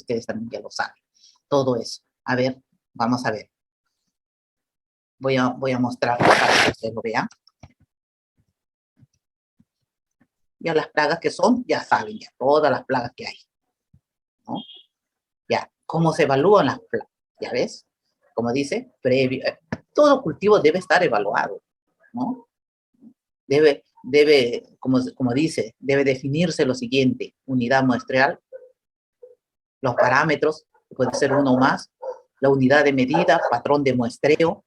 ustedes también ya lo saben. Todo eso. A ver, vamos a ver. Voy a mostrar para que ustedes lo vean. Ya las plagas que son, ya saben, ya todas las plagas que hay, ¿no? Ya, ¿cómo se evalúan las plagas? ¿Ya ves? Como dice, todo cultivo debe estar evaluado, ¿no? Debe, como dice, debe definirse lo siguiente: unidad muestreal, los parámetros, puede ser uno o más, la unidad de medida, patrón de muestreo,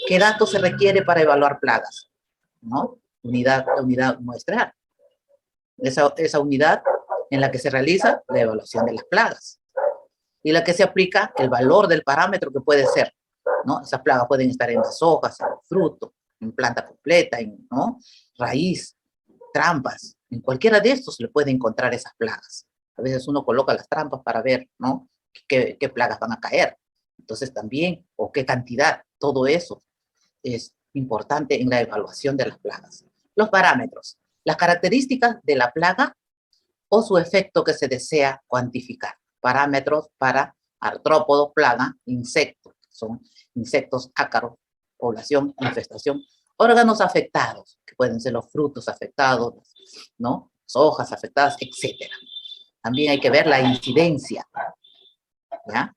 qué datos se requiere para evaluar plagas, ¿no? La unidad muestreal. Esa unidad en la que se realiza la evaluación de las plagas y la que se aplica el valor del parámetro que puede ser, ¿no? Esas plagas pueden estar en las hojas, en el fruto, en planta completa, en, ¿no?, raíz, trampas. En cualquiera de estos se le puede encontrar esas plagas. A veces uno coloca las trampas para ver, ¿no?, qué plagas van a caer. Entonces también, o qué cantidad, todo eso es importante en la evaluación de las plagas. Los parámetros, las características de la plaga o su efecto que se desea cuantificar. Parámetros para artrópodos, plaga, insectos, son insectos ácaros, población, infestación, órganos afectados, que pueden ser los frutos afectados, ¿no?, las hojas afectadas, etc. También hay que ver la incidencia, ¿ya?,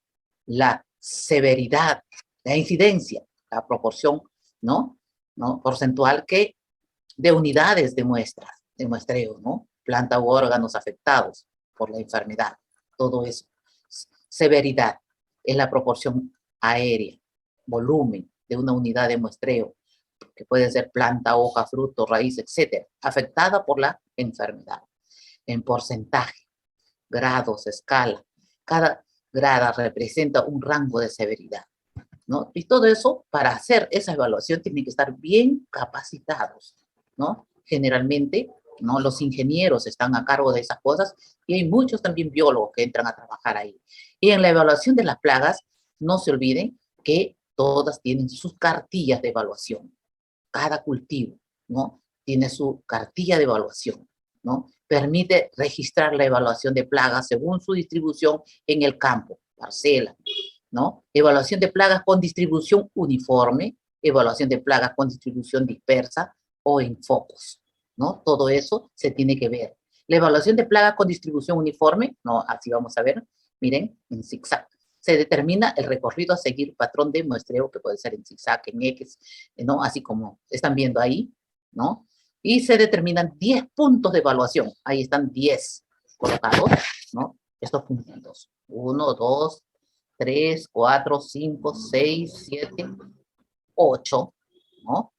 la severidad, la incidencia, la proporción, ¿no?, porcentual que de unidades de muestras, de muestreo, ¿no?, planta u órganos afectados por la enfermedad, todo eso. Severidad es la proporción aérea, volumen de una unidad de muestreo, que puede ser planta, hoja, fruto, raíz, etcétera, afectada por la enfermedad. En porcentaje, grados, escala, cada grada representa un rango de severidad, ¿no? Y todo eso, para hacer esa evaluación, tienen que estar bien capacitados, ¿no? Generalmente, ¿no?, los ingenieros están a cargo de esas cosas y hay muchos también biólogos que entran a trabajar ahí. Y en la evaluación de las plagas, no se olviden que todas tienen sus cartillas de evaluación. Cada cultivo, ¿no?, tiene su cartilla de evaluación, ¿no? Permite registrar la evaluación de plagas según su distribución en el campo, parcela, ¿no? Evaluación de plagas con distribución uniforme, evaluación de plagas con distribución dispersa o en focos, ¿no? Todo eso se tiene que ver. La evaluación de plagas con distribución uniforme, ¿no?, así vamos a ver, miren, en zigzag. Se determina el recorrido a seguir, patrón de muestreo, que puede ser en zigzag, en X, ¿no?, así como están viendo ahí, ¿no? Y se determinan 10 puntos de evaluación. Ahí están 10 colocados, ¿no? Estos puntitos. 1, 2, 3, 4, 5, 6, 7, 8, ¿no?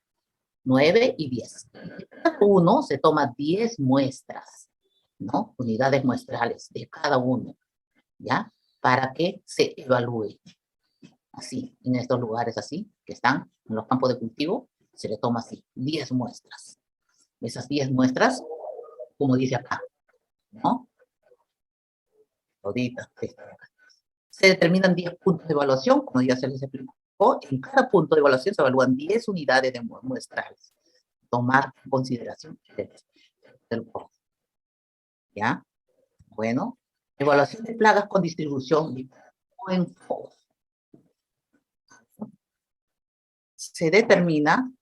9 y 10. Cada uno se toma 10 muestras, ¿no? Unidades muestrales de cada uno, ¿ya? Para que se evalúe. Así, en estos lugares así, que están en los campos de cultivo, se le toma así, 10 muestras. Esas 10 muestras, como dice acá, ¿no? Toditas. Se determinan 10 puntos de evaluación, como ya se les explicó. En cada punto de evaluación se evalúan 10 unidades de muestrales. Tomar en consideración el porcentaje. ¿Ya? Bueno, evaluación de plagas con distribución en focos. Se determina,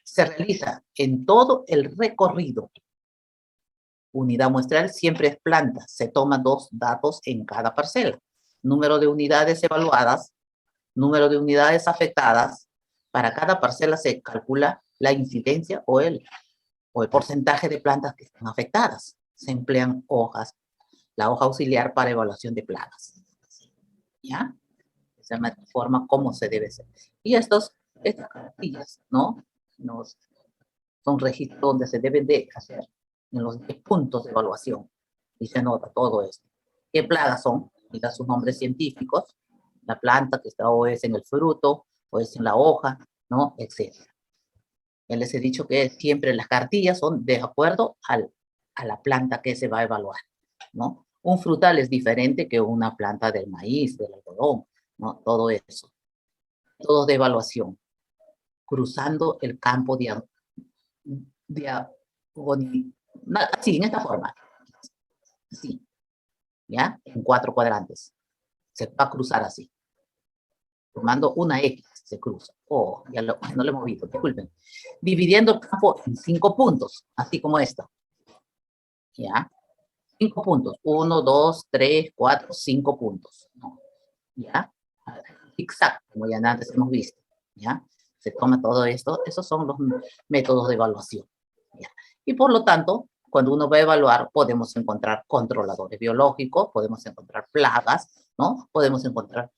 se realiza en todo el recorrido. Unidad muestral siempre es planta. Se toman 2 datos en cada parcela. Número de unidades evaluadas, número de unidades afectadas. Para cada parcela se calcula la incidencia o el porcentaje de plantas que están afectadas. Se emplean hojas, la hoja auxiliar para evaluación de plagas. ¿Ya? Esa es la forma como se debe hacer. Y estas cartillas, ¿no? Son registros donde se deben de hacer en los 10 puntos de evaluación. Y se nota todo esto. ¿Qué plagas son? Mira sus nombres científicos. La planta que está o es en el fruto, o es en la hoja, ¿no? Etcétera. Ya les he dicho que siempre las cartillas son de acuerdo a la planta que se va a evaluar, ¿no? Un frutal es diferente que una planta del maíz, del algodón, ¿no? Todo eso. Todo de evaluación. Cruzando el campo sí, en esta forma. ¿ya? En 4 cuadrantes. Se va a cruzar así. Tomando una X, se cruza. Oh, ya no lo he movido, disculpen. Dividiendo el campo en 5 puntos, así como esto. ¿Ya? 5 puntos. 1, 2, 3, 4, 5 puntos. ¿No? ¿Ya? Exacto, como ya antes hemos visto. ¿Ya? Se toma todo esto. Esos son los métodos de evaluación. ¿Ya? Y por lo tanto, cuando uno va a evaluar, podemos encontrar controladores biológicos, podemos encontrar plagas, ¿no? Podemos encontrar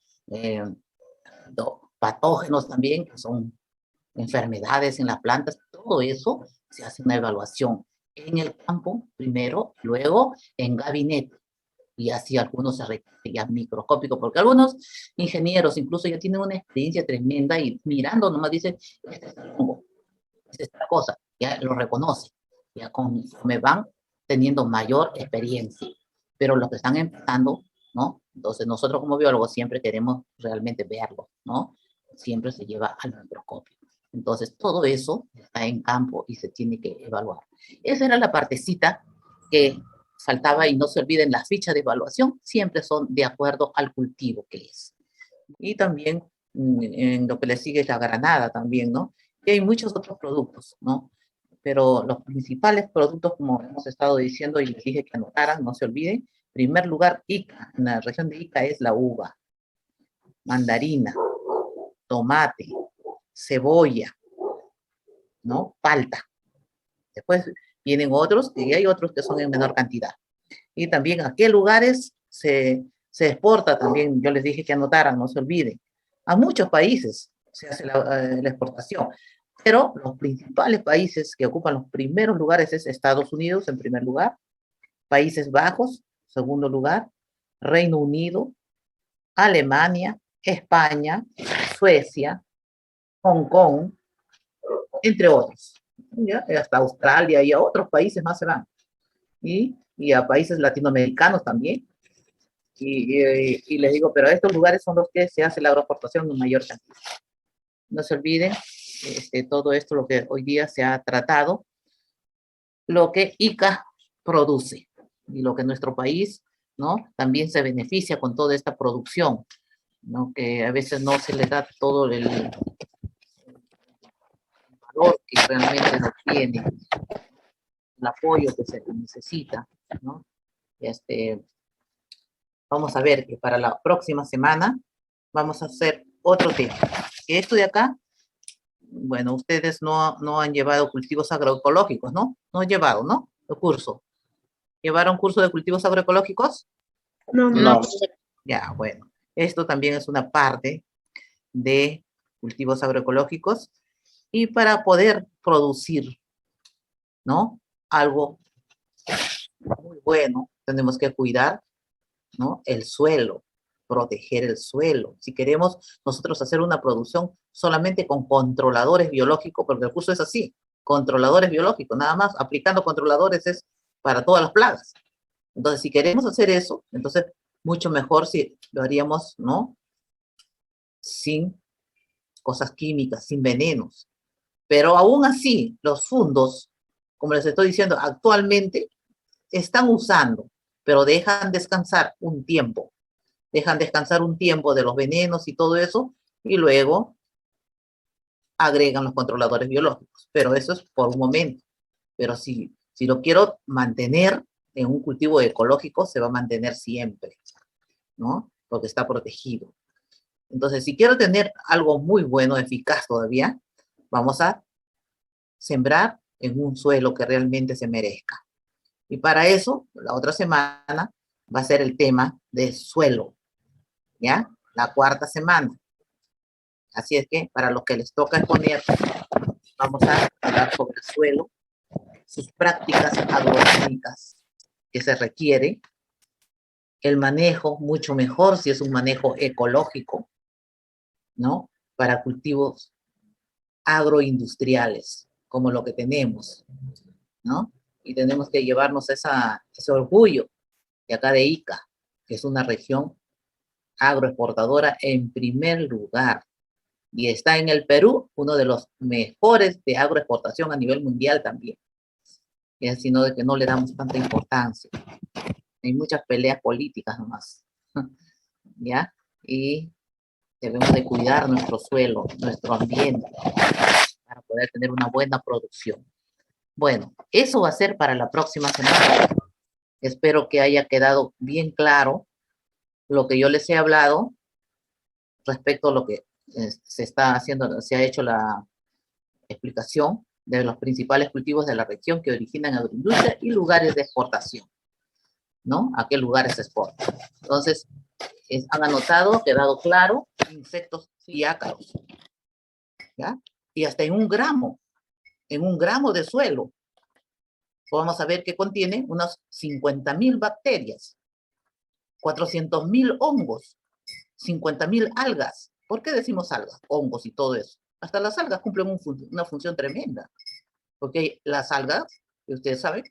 patógenos también, que son enfermedades en las plantas. Todo eso se hace una evaluación en el campo primero, luego en gabinete. Y así algunos se requieren ya microscópico, porque algunos ingenieros incluso ya tienen una experiencia tremenda y mirando nomás dicen, este es el hongo, es esta cosa, ya lo reconoce, ya conforme van teniendo mayor experiencia. Pero los que están empezando, ¿no? Entonces nosotros como biólogos siempre queremos realmente verlo, ¿no? Siempre se lleva al microscopio. Entonces todo eso está en campo y se tiene que evaluar. Esa era la partecita que faltaba y no se olviden, las fichas de evaluación siempre son de acuerdo al cultivo que es. Y también en lo que le sigue es la granada también, ¿no? Y hay muchos otros productos, ¿no? Pero los principales productos, como hemos estado diciendo y les dije que anotaran, no se olviden, en primer lugar, Ica, en la región de Ica es la uva, mandarina, tomate, cebolla, ¿no? Palta. Después vienen otros y hay otros que son en menor cantidad. Y también a qué lugares se exporta también, yo les dije que anotaran, no se olviden. A muchos países se hace la exportación, pero los principales países que ocupan los primeros lugares es Estados Unidos en primer lugar, Países Bajos, segundo lugar, Reino Unido, Alemania, España, Suecia, Hong Kong, entre otros. ¿Ya? Hasta Australia y a otros países más se van. Y a países latinoamericanos también. Y les digo, pero estos lugares son los que se hace la agroexportación en mayor cantidad. No se olviden todo esto, lo que hoy día se ha tratado, lo que ICA produce y lo que nuestro país, ¿no? También se beneficia con toda esta producción, ¿no? Que a veces no se le da todo el valor que realmente no tiene, el apoyo que se necesita, ¿no? Vamos a ver que para la próxima semana vamos a hacer otro tema. Esto de acá, bueno, ustedes no han llevado cultivos agroecológicos, ¿no? No han llevado, ¿no? El curso. ¿Llevaron curso de cultivos agroecológicos? No, No, Ya, bueno. Esto también es una parte de cultivos agroecológicos y para poder producir, ¿no? Algo muy bueno, tenemos que cuidar, ¿no? El suelo, proteger el suelo. Si queremos nosotros hacer una producción solamente con controladores biológicos, porque el curso es así, controladores biológicos, nada más, aplicando controladores es para todas las plagas. Entonces, si queremos hacer eso, entonces mucho mejor si lo haríamos, ¿no? Sin cosas químicas, sin venenos. Pero aún así, los fundos, como les estoy diciendo, actualmente están usando, pero dejan descansar un tiempo de los venenos y todo eso, y luego agregan los controladores biológicos. Pero eso es por un momento. Pero si lo quiero mantener en un cultivo ecológico, se va a mantener siempre, ¿no? Porque está protegido. Entonces, si quiero tener algo muy bueno, eficaz todavía, vamos a sembrar en un suelo que realmente se merezca. Y para eso, la otra semana va a ser el tema de suelo, ¿ya? La cuarta semana. Así es que para los que les toca exponer, vamos a hablar sobre el suelo, sus prácticas agroquímicas que se requiere, el manejo mucho mejor si es un manejo ecológico, ¿no? Para cultivos agroindustriales, como lo que tenemos, ¿no? Y tenemos que llevarnos ese orgullo de acá de Ica, que es una región agroexportadora en primer lugar. Y está en el Perú, uno de los mejores de agroexportación a nivel mundial también. Y sino de que no le damos tanta importancia. Hay muchas peleas políticas nomás, ¿ya? Y debemos de cuidar nuestro suelo, nuestro ambiente, para poder tener una buena producción. Bueno, eso va a ser para la próxima semana. Espero que haya quedado bien claro lo que yo les he hablado respecto a lo que se está haciendo, se ha hecho la explicación de los principales cultivos de la región que originan agroindustria y lugares de exportación, ¿no? ¿A qué lugares se exporta? Entonces, han anotado, quedado claro, insectos y ácaros, ¿ya? Y hasta en un gramo de suelo, vamos a ver que contiene unas 50.000 bacterias, 400.000 hongos, 50.000 algas. ¿Por qué decimos algas? Hongos y todo eso. Hasta las algas cumplen una función tremenda, porque las algas, que ustedes saben,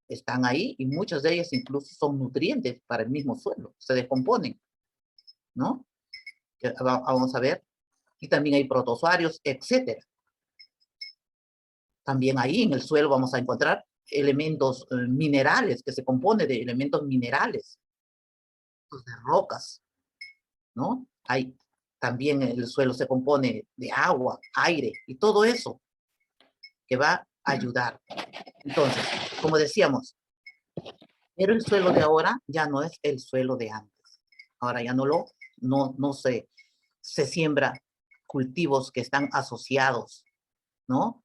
están ahí y muchas de ellas incluso son nutrientes para el mismo suelo, se descomponen, ¿no? Vamos a ver. Y también hay protozoarios, etcétera. También ahí en el suelo vamos a encontrar elementos minerales, que se compone de elementos minerales, de rocas, ¿no? Hay, también el suelo se compone de agua, aire y todo eso que va a ayudar. Entonces, como decíamos, pero el suelo de ahora ya no es el suelo de antes. Ahora ya no se siembra cultivos que están asociados, ¿no?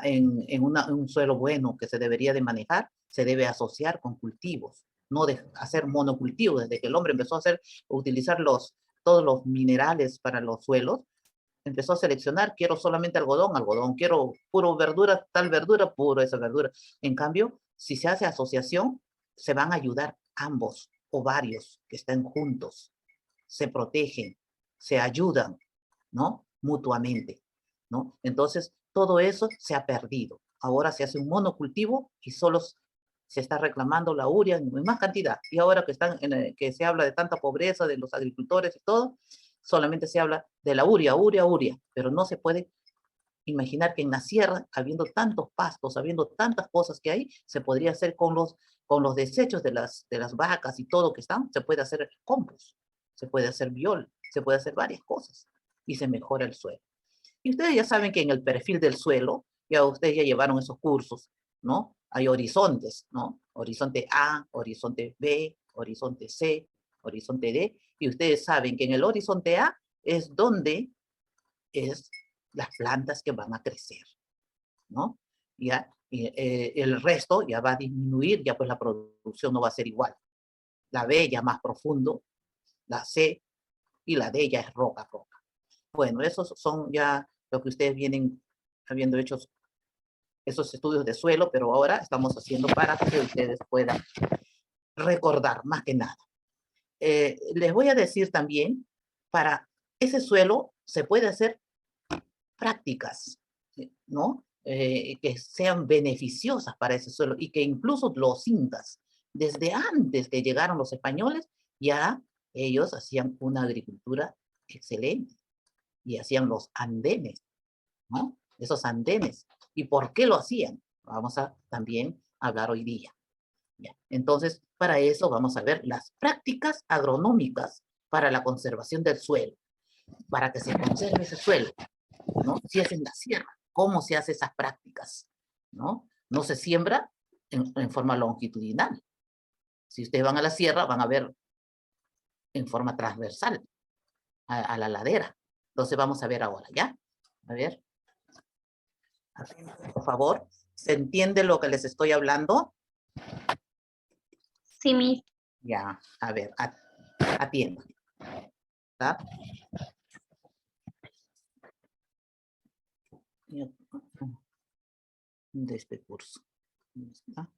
En un suelo bueno que se debería de manejar, se debe asociar con cultivos, no de hacer monocultivos. Desde que el hombre empezó a utilizar todos los minerales para los suelos, empezó a seleccionar, quiero solamente algodón, algodón, quiero puro verdura, tal verdura, puro esa verdura. En cambio, si se hace asociación, se van a ayudar ambos o varios que estén juntos, se protegen, se ayudan, ¿no? Mutuamente, ¿no? Entonces, todo eso se ha perdido. Ahora se hace un monocultivo y solo se está reclamando la urea en más cantidad. Y ahora que se habla de tanta pobreza de los agricultores y todo, solamente se habla de la urea, pero no se puede imaginar que en la sierra, habiendo tantos pastos, habiendo tantas cosas que hay, se podría hacer con los desechos de las vacas y todo que están, se puede hacer compost, se puede hacer biol, se puede hacer varias cosas y se mejora el suelo. Y ustedes ya saben que en el perfil del suelo, ya ustedes ya llevaron esos cursos, ¿no? Hay horizontes, ¿no? Horizonte A, horizonte B, horizonte C, horizonte D, y ustedes saben que en el horizonte A es donde es las plantas que van a crecer, ¿no? Ya, y, el resto ya va a disminuir, ya pues la producción no va a ser igual. La B ya más profundo, la C y la D ya es roca. Bueno, esos son ya lo que ustedes vienen habiendo hecho esos estudios de suelo, pero ahora estamos haciendo para que ustedes puedan recordar más que nada. Les voy a decir también, para ese suelo se puede hacer prácticas, ¿no? Que sean beneficiosas para ese suelo y que incluso los incas, desde antes que llegaron los españoles, ya ellos hacían una agricultura excelente y hacían los andenes, ¿no? Esos andenes. ¿Y por qué lo hacían? Vamos a también hablar hoy día. ¿Ya? Entonces, para eso vamos a ver las prácticas agronómicas para la conservación del suelo, para que se conserve ese suelo, ¿no? Si es en la sierra, ¿cómo se hace esas prácticas? ¿No? No se siembra en forma longitudinal. Si ustedes van a la sierra, van a ver en forma transversal a la ladera. Entonces vamos a ver ahora, ¿ya? A ver, por favor, ¿se entiende lo que les estoy hablando? Sí, Miss. Ya, a ver, atiendan. ¿Está? De este curso. ¿Está?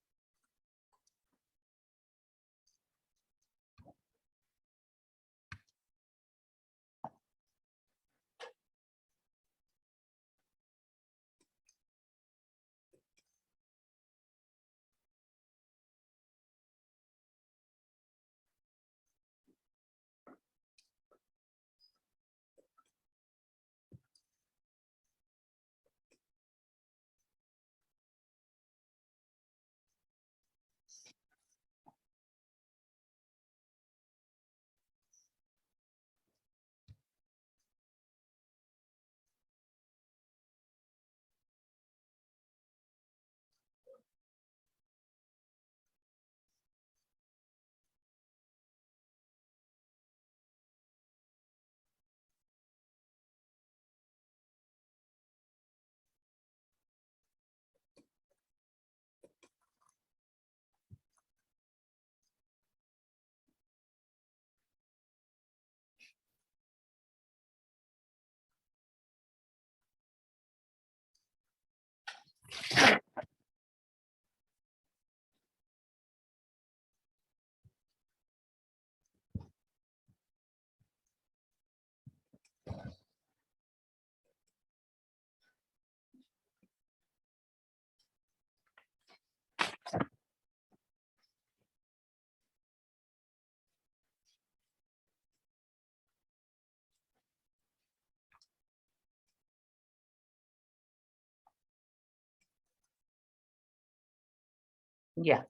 Ya.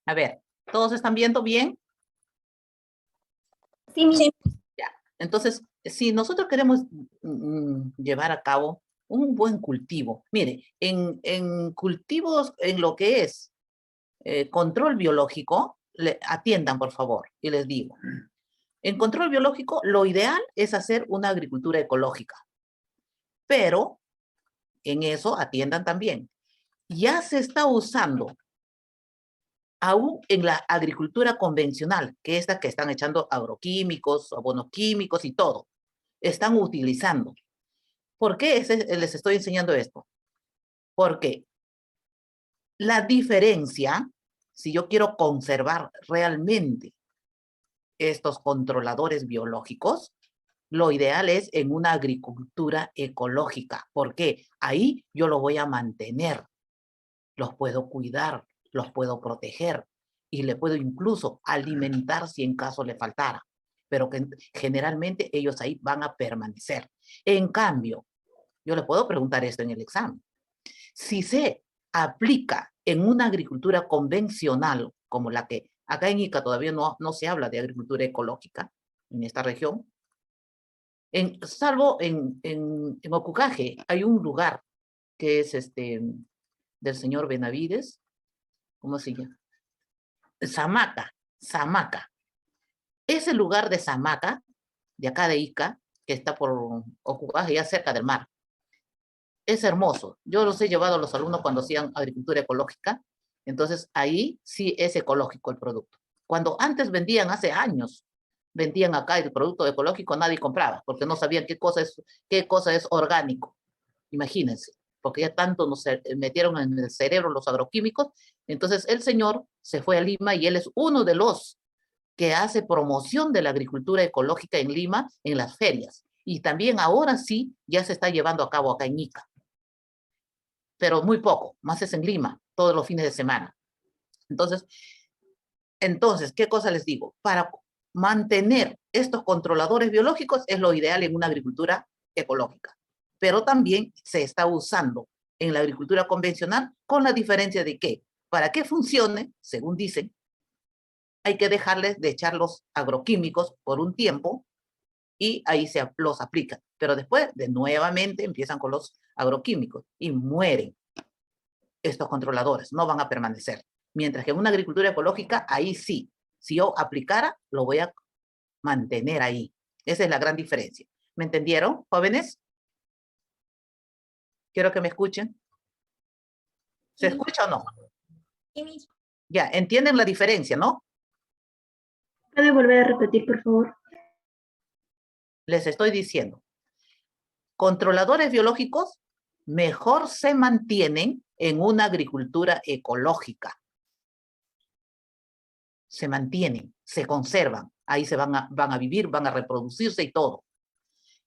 A ver, ¿todos están viendo bien? Sí. Ya. Entonces, si nosotros queremos llevar a cabo un buen cultivo, mire, en cultivos, en lo que es control biológico, atiendan por favor, y les digo, en control biológico lo ideal es hacer una agricultura ecológica, pero en eso atiendan también. Ya se está usando aún en la agricultura convencional, que es la que están echando agroquímicos, abonos químicos y todo, están utilizando. ¿Por qué les estoy enseñando esto? Porque la diferencia, si yo quiero conservar realmente estos controladores biológicos, lo ideal es en una agricultura ecológica, porque ahí yo lo voy a mantener, los puedo cuidar, los puedo proteger y le puedo incluso alimentar si en caso le faltara, pero que generalmente ellos ahí van a permanecer. En cambio, yo le puedo preguntar esto en el examen. Si se aplica en una agricultura convencional, como la que acá en Ica todavía no se habla de agricultura ecológica en esta región, salvo en Ocucaje hay un lugar que es del señor Benavides, ¿cómo se llama? Samaca. Ese lugar de Samaca, de acá de Ica, que está por Ocucaje, ya cerca del mar, es hermoso. Yo los he llevado a los alumnos cuando hacían agricultura ecológica, entonces ahí sí es ecológico el producto. Cuando antes vendían, hace años, vendían acá el producto ecológico, nadie compraba, porque no sabían qué cosa es orgánico. Imagínense, porque ya tanto nos metieron en el cerebro los agroquímicos. Entonces el señor se fue a Lima y él es uno de los que hace promoción de la agricultura ecológica en Lima en las ferias. Y también ahora sí ya se está llevando a cabo acá en Ica. Pero muy poco, más es en Lima, todos los fines de semana. Entonces, ¿qué cosa les digo? Para mantener estos controladores biológicos es lo ideal en una agricultura ecológica, pero también se está usando en la agricultura convencional con la diferencia de que para que funcione, según dicen, hay que dejarles de echar los agroquímicos por un tiempo y ahí se los aplican, pero después de nuevamente empiezan con los agroquímicos y mueren estos controladores, no van a permanecer. Mientras que en una agricultura ecológica, ahí sí, si yo aplicara, lo voy a mantener ahí. Esa es la gran diferencia. ¿Me entendieron, jóvenes? Quiero que me escuchen. ¿Se escucha o no? Ya, entienden la diferencia, ¿no? ¿Puede volver a repetir, por favor? Les estoy diciendo, controladores biológicos mejor se mantienen en una agricultura ecológica. Se mantienen, se conservan, ahí se van a vivir, van a reproducirse y todo.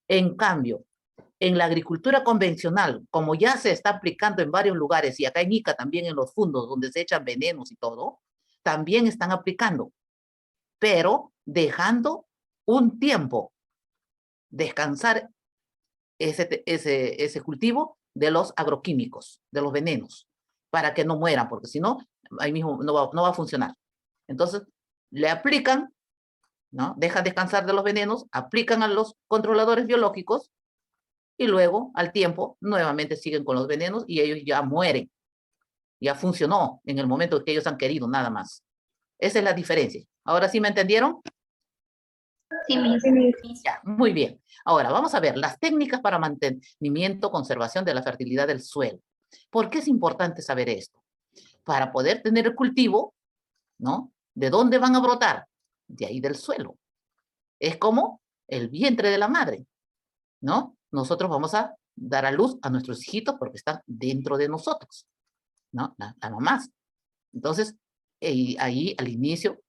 En cambio, en la agricultura convencional, como ya se está aplicando en varios lugares, y acá en Ica también en los fundos donde se echan venenos y todo, también están aplicando, pero dejando un tiempo descansar ese cultivo de los agroquímicos, de los venenos, para que no mueran, porque si no, ahí mismo no va a funcionar. Entonces, le aplican, ¿no? Dejan descansar de los venenos, aplican a los controladores biológicos y luego, al tiempo, nuevamente siguen con los venenos y ellos ya mueren. Ya funcionó en el momento que ellos han querido, nada más. Esa es la diferencia. ¿Ahora sí me entendieron? Sí, Ya, muy bien. Ahora, vamos a ver las técnicas para mantenimiento, conservación de la fertilidad del suelo. ¿Por qué es importante saber esto? Para poder tener el cultivo, ¿no? ¿De dónde van a brotar? De ahí del suelo. Es como el vientre de la madre, ¿no? Nosotros vamos a dar a luz a nuestros hijitos porque están dentro de nosotros, ¿no? La mamás. Entonces, ahí al inicio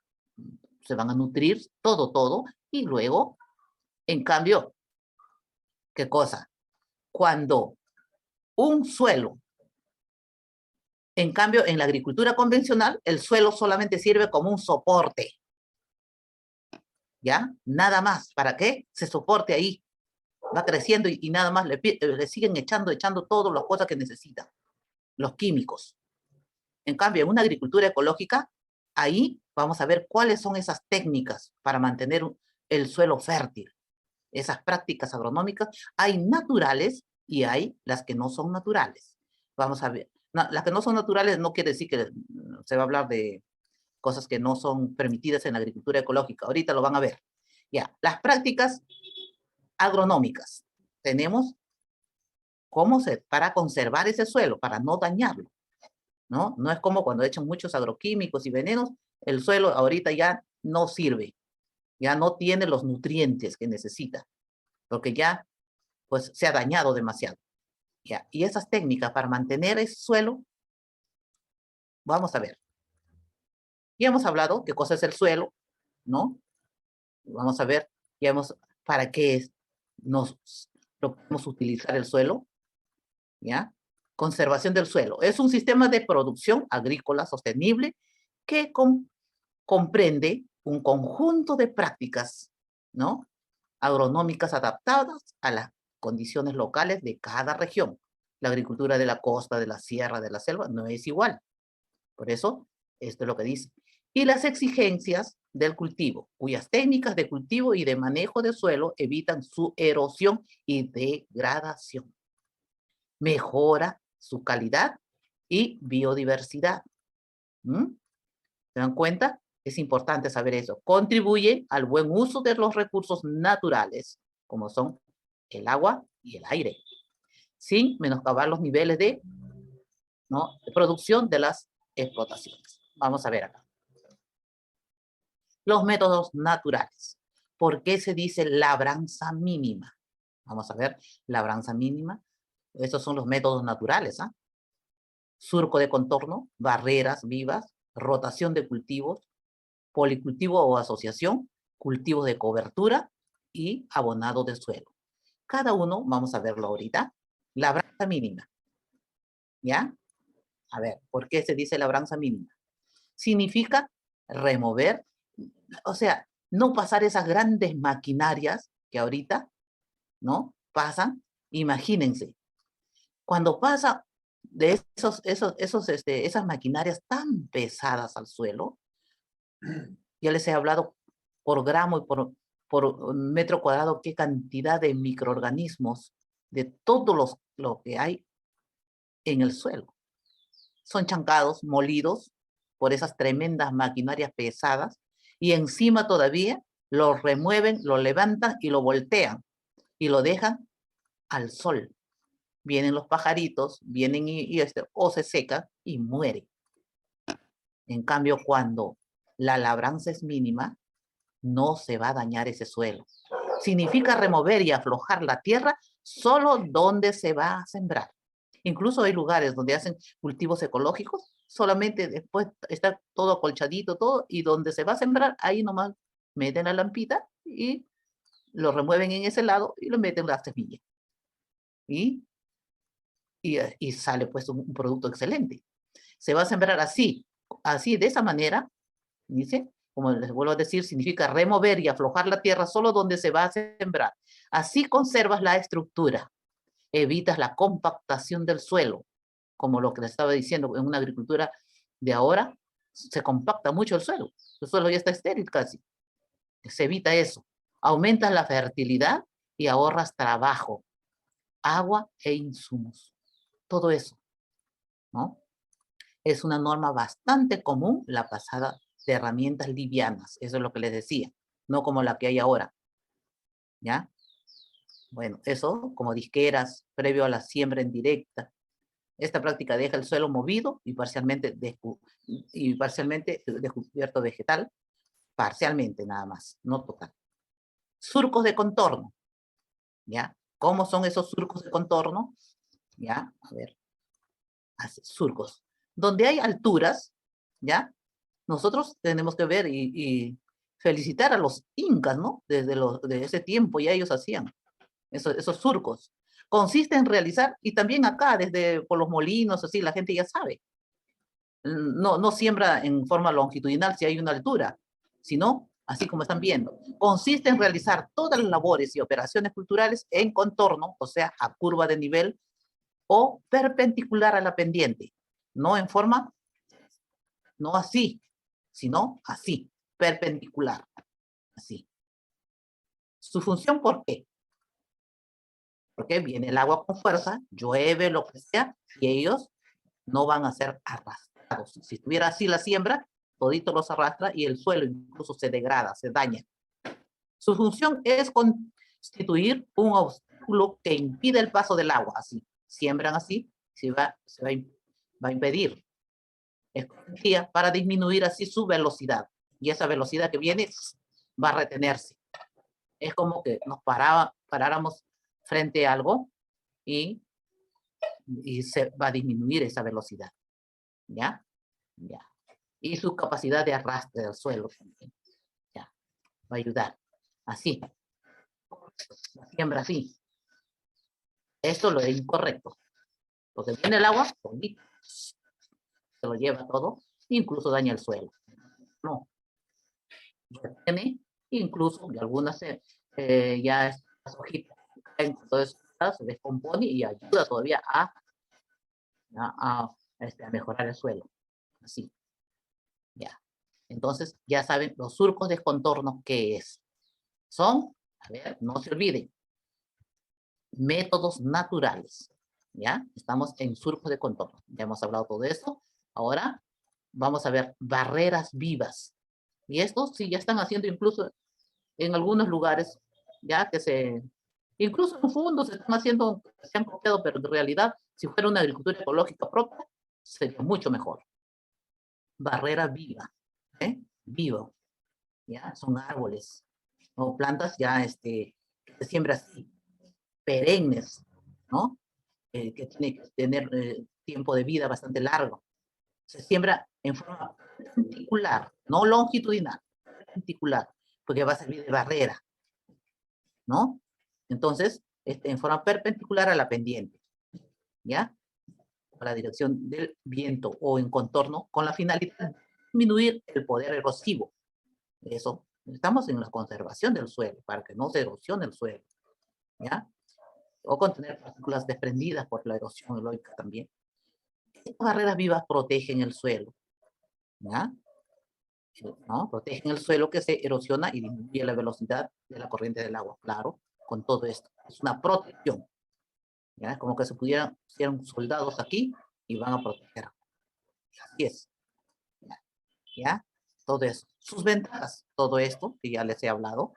se van a nutrir todo, y luego, en cambio, ¿qué cosa? Cuando un suelo, en cambio, en la agricultura convencional, el suelo solamente sirve como un soporte, ¿ya? Nada más. ¿Para qué? Se soporte ahí. Va creciendo y nada más le siguen echando todas las cosas que necesitan, los químicos. En cambio, en una agricultura ecológica, ahí vamos a ver cuáles son esas técnicas para mantener el suelo fértil. Esas prácticas agronómicas, hay naturales y hay las que no son naturales. Vamos a ver. No, las que no son naturales no quiere decir que se va a hablar de cosas que no son permitidas en la agricultura ecológica. Ahorita lo van a ver. Ya, las prácticas agronómicas. Tenemos para conservar ese suelo, para no dañarlo, ¿no? No es como cuando echan muchos agroquímicos y venenos, el suelo ahorita ya no sirve, ya no tiene los nutrientes que necesita, porque ya pues se ha dañado demasiado. Ya, y esas técnicas para mantener ese suelo, vamos a ver. Ya hemos hablado qué cosa es el suelo, ¿no? Vamos a ver, ya hemos, para qué lo podemos utilizar el suelo, ¿ya? Conservación del suelo. Es un sistema de producción agrícola sostenible que comprende un conjunto de prácticas, ¿no? Agronómicas adaptadas a las condiciones locales de cada región. La agricultura de la costa, de la sierra, de la selva, no es igual. Por eso, esto es lo que dice. Y las exigencias del cultivo, cuyas técnicas de cultivo y de manejo de suelo evitan su erosión y degradación. Mejora su calidad y biodiversidad. ¿Se dan cuenta? Es importante saber eso. Contribuye al buen uso de los recursos naturales, como son el agua y el aire, sin menoscabar los niveles de producción de las explotaciones. Vamos a ver acá. Los métodos naturales. ¿Por qué se dice labranza mínima? Vamos a ver, labranza mínima. Estos son los métodos naturales, ¿ah? Surco de contorno, barreras vivas, rotación de cultivos, policultivo o asociación, cultivos de cobertura y abonado de suelo. Cada uno, vamos a verlo ahorita, labranza mínima. ¿Ya? A ver, ¿por qué se dice labranza mínima? Significa remover, o sea, no pasar esas grandes maquinarias que ahorita, ¿no? Pasan. Imagínense, cuando pasa de esas maquinarias tan pesadas al suelo, ya les he hablado por gramo y por metro cuadrado qué cantidad de microorganismos de todos lo que hay en el suelo. Son chancados, molidos por esas tremendas maquinarias pesadas y encima todavía lo remueven, lo levantan y lo voltean y lo dejan al sol. Vienen los pajaritos, vienen o se secan y mueren. En cambio, cuando la labranza es mínima, no se va a dañar ese suelo. Significa remover y aflojar la tierra solo donde se va a sembrar. Incluso hay lugares donde hacen cultivos ecológicos, solamente después está todo acolchadito, todo, y donde se va a sembrar, ahí nomás meten la lampita y lo remueven en ese lado y lo meten la semilla. Y sale pues un producto excelente. Se va a sembrar así, de esa manera, dice, como les vuelvo a decir, significa remover y aflojar la tierra solo donde se va a sembrar. Así conservas la estructura, evitas la compactación del suelo, como lo que les estaba diciendo, en una agricultura de ahora se compacta mucho el suelo ya está estéril casi. Se evita eso. Aumentas la fertilidad y ahorras trabajo, agua e insumos. Todo eso, ¿no? Es una norma bastante común la pasada de herramientas livianas, eso es lo que les decía, no como la que hay ahora, ¿ya? Bueno, eso como disqueras, previo a la siembra en directa. Esta práctica deja el suelo movido y parcialmente descubierto vegetal, parcialmente nada más, no total. Surcos de contorno, ¿ya? ¿Cómo son esos surcos de contorno? ¿Ya? A ver, surcos. Donde hay alturas, ¿ya? Nosotros tenemos que ver y felicitar a los incas, ¿no? De ese tiempo ya ellos hacían esos surcos. Consiste en realizar, y también acá, por los molinos, así, la gente ya sabe. No siembra en forma longitudinal si hay una altura, sino, así como están viendo, consiste en realizar todas las labores y operaciones culturales en contorno, o sea, a curva de nivel, o perpendicular a la pendiente, no en forma no así, sino así, perpendicular, así. Su función, ¿por qué? Porque viene el agua con fuerza, llueve, lo que sea, y ellos no van a ser arrastrados. Si estuviera así la siembra, todito los arrastra y el suelo incluso se degrada, se daña. Su función es constituir un obstáculo que impide el paso del agua. Así, siembran así, va a impedir. Es para disminuir así su velocidad. Y esa velocidad que viene va a retenerse. Es como que nos paráramos frente a algo y se va a disminuir esa velocidad. ¿Ya? Ya. Y su capacidad de arrastre del suelo también. Ya. Va a ayudar. Así. La siembra así. Esto lo es incorrecto. Porque viene el agua, se lo lleva todo, incluso daña el suelo. No. Retiene, incluso de algunas ya estas hojitas entonces se descompone y ayuda todavía a mejorar el suelo. Así. Ya. Entonces, ya saben, los surcos de contorno, ¿qué es? Son, a ver, no se olviden, métodos naturales. ¿Ya? Estamos en surcos de contorno. Ya hemos hablado todo esto. Ahora vamos a ver barreras vivas. Y esto sí ya están haciendo incluso en algunos lugares, ya que incluso en fondos se están haciendo, se han copiado, pero en realidad, si fuera una agricultura ecológica propia, sería mucho mejor. Barrera viva, ¿eh? Vivo, ¿ya? Son árboles o plantas ya, que se siembra así, perennes, ¿no? Que tiene que tener tiempo de vida bastante largo. Se siembra en forma perpendicular, no longitudinal, perpendicular, porque va a servir de barrera, ¿no? Entonces, en forma perpendicular a la pendiente, ¿ya? A la dirección del viento o en contorno, con la finalidad de disminuir el poder erosivo. Eso, estamos en la conservación del suelo, para que no se erosione el suelo, ¿ya? O contener partículas desprendidas por la erosión eólica también. Estas barreras vivas protegen el suelo, ¿ya? ¿No? Protegen el suelo que se erosiona y disminuye la velocidad de la corriente del agua, claro, con todo esto. Es una protección, ¿ya? Como que se pusieran soldados aquí y van a proteger. Así es, ¿ya? ¿Ya? Todo eso. Sus ventajas, todo esto que ya les he hablado,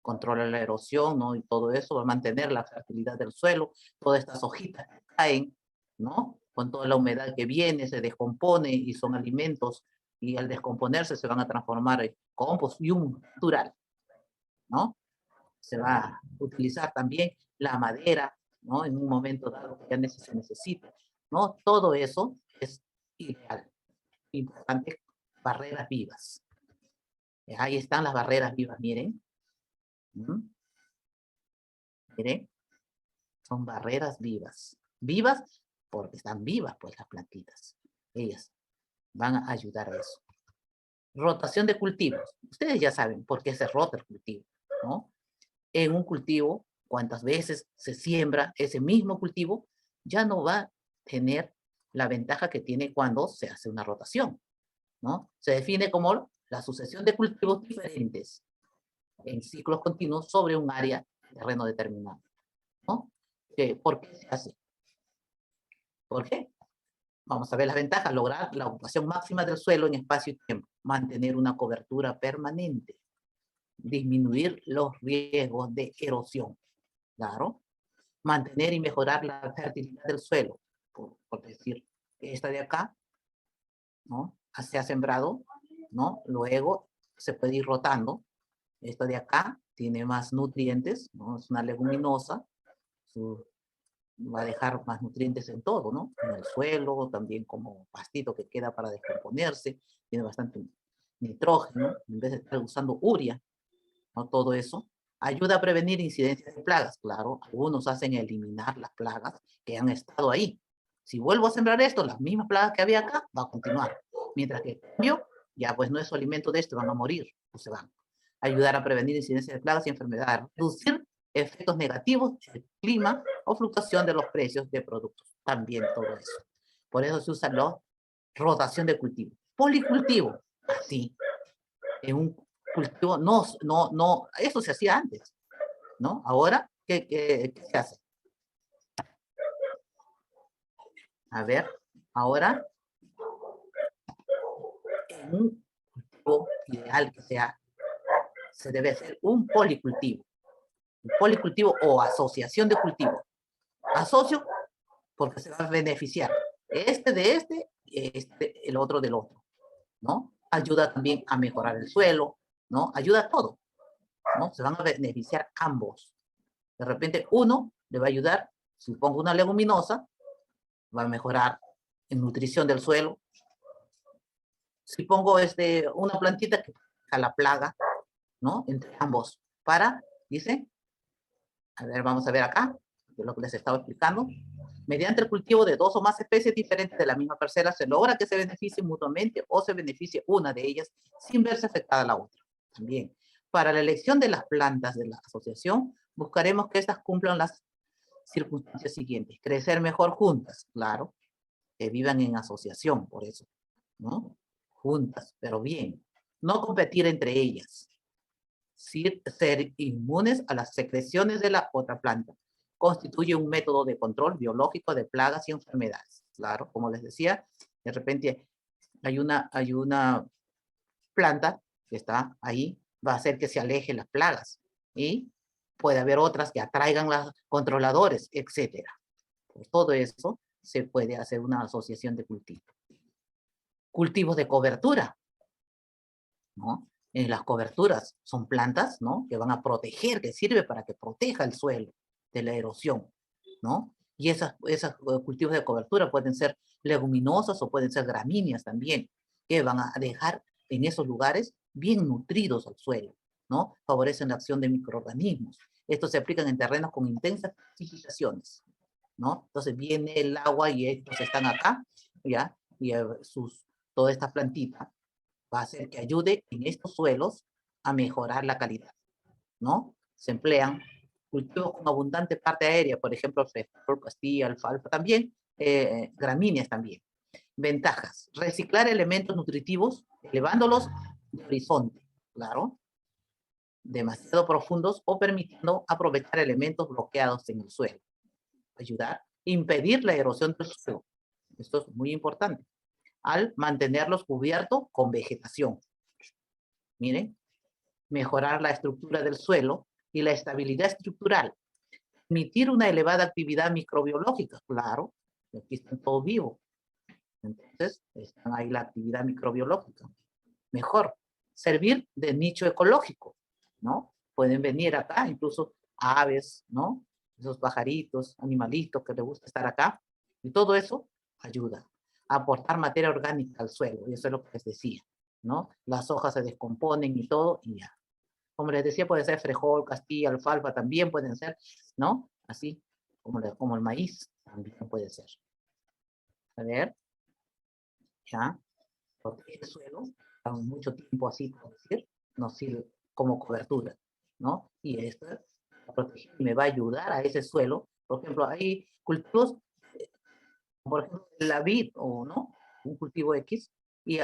controla la erosión, ¿no? Y todo eso va a mantener la fertilidad del suelo, todas estas hojitas que caen, ¿no? Con toda la humedad que viene, se descompone y son alimentos, y al descomponerse se van a transformar en compost y un natural, ¿no? Se va a utilizar también la madera, ¿no? En un momento dado que ya se necesita, ¿no? Todo eso es ideal. Importante, barreras vivas. Ahí están las barreras vivas, miren. Miren, son barreras vivas. Vivas porque están vivas, pues, las plantitas. Ellas van a ayudar a eso. Rotación de cultivos. Ustedes ya saben por qué se rota el cultivo, ¿no? En un cultivo, cuántas veces se siembra ese mismo cultivo, ya no va a tener la ventaja que tiene cuando se hace una rotación, ¿no? Se define como la sucesión de cultivos diferentes en ciclos continuos sobre un área de terreno determinado, ¿no? ¿Por qué se hace? ¿Por qué? Vamos a ver las ventajas. Lograr la ocupación máxima del suelo en espacio y tiempo. Mantener una cobertura permanente. Disminuir los riesgos de erosión. Claro. Mantener y mejorar la fertilidad del suelo. Por decir, esta de acá, ¿no? Se ha sembrado, ¿no? Luego se puede ir rotando. Esta de acá tiene más nutrientes, ¿no? Es una leguminosa. Va a dejar más nutrientes en todo, ¿no? En el suelo, también como pastito que queda para descomponerse, tiene bastante nitrógeno, en vez de estar usando urea, ¿no? Todo eso ayuda a prevenir incidencias de plagas, claro, algunos hacen eliminar las plagas que han estado ahí. Si vuelvo a sembrar esto, las mismas plagas que había acá, va a continuar, mientras que cambio, ya pues no es su alimento de esto, van a morir, pues se van. Ayudar a prevenir incidencias de plagas y enfermedades, reducir efectos negativos del clima o fluctuación de los precios de productos. También todo eso. Por eso se usa la rotación de cultivo. policultivo, así, en un cultivo, eso se hacía antes, ¿no? Ahora, ¿qué se hace? A ver, ahora, en un cultivo ideal que sea, se debe hacer un policultivo. Un policultivo o asociación de cultivo. Asocio porque se va a beneficiar este de el otro del otro, ¿no? Ayuda también a mejorar el suelo, ¿no? Ayuda a todo, ¿no? Se van a beneficiar ambos. De repente uno le va a ayudar, si pongo una leguminosa, va a mejorar en nutrición del suelo. Si pongo una plantita que a la plaga, ¿no? Entre ambos, dice, a ver, vamos a ver acá, de lo que les estaba explicando. Mediante el cultivo de 2 o más especies diferentes de la misma parcela, se logra que se beneficien mutuamente o se beneficie una de ellas sin verse afectada la otra. También, para la elección de las plantas de la asociación, buscaremos que estas cumplan las circunstancias siguientes. Crecer mejor juntas, claro, que vivan en asociación, por eso, ¿no? Juntas, pero bien. No competir entre ellas. Ser inmunes a las secreciones de la otra planta. Constituye un método de control biológico de plagas y enfermedades. Claro, como les decía, de repente hay una planta que está ahí, va a hacer que se alejen las plagas. Y puede haber otras que atraigan los controladores, etc. Por todo eso se puede hacer una asociación de cultivos. Cultivos de cobertura, ¿no? En las coberturas son plantas, ¿no? Que van a proteger, que sirve para que proteja el suelo de la erosión, ¿no? Y esos cultivos de cobertura pueden ser leguminosas o pueden ser gramíneas también, que van a dejar en esos lugares bien nutridos al suelo, ¿no? Favorecen la acción de microorganismos. Estos se aplican en terrenos con intensas precipitaciones, ¿no? Entonces viene el agua y estos están acá, ¿ya? Y toda esta plantita va a hacer que ayude en estos suelos a mejorar la calidad, ¿no? Se emplean cultivos con abundante parte aérea, por ejemplo, frijol, castilla, alfalfa también, gramíneas también. Ventajas: reciclar elementos nutritivos, elevándolos de horizonte, claro, demasiado profundos o permitiendo aprovechar elementos bloqueados en el suelo. Ayudar, impedir la erosión del suelo. Esto es muy importante. Al mantenerlos cubiertos con vegetación. Miren, mejorar la estructura del suelo y la estabilidad estructural. Permitir una elevada actividad microbiológica, claro, aquí están todos vivos. Entonces, están ahí la actividad microbiológica. Mejor, servir de nicho ecológico, ¿no? Pueden venir acá, incluso aves, ¿no? Esos pajaritos, animalitos que les gusta estar acá. Y todo eso ayuda a aportar materia orgánica al suelo. Y eso es lo que les decía, ¿no? Las hojas se descomponen y todo, y ya. Como les decía, puede ser frijol, castilla, alfalfa, también pueden ser, ¿no? Así, como el maíz, también puede ser. A ver, ya, protege el suelo, mucho tiempo así, por decir, nos sirve como cobertura, ¿no? Y esto me va a ayudar a ese suelo. Por ejemplo, hay cultivos, por ejemplo, la vid o no, un cultivo X, y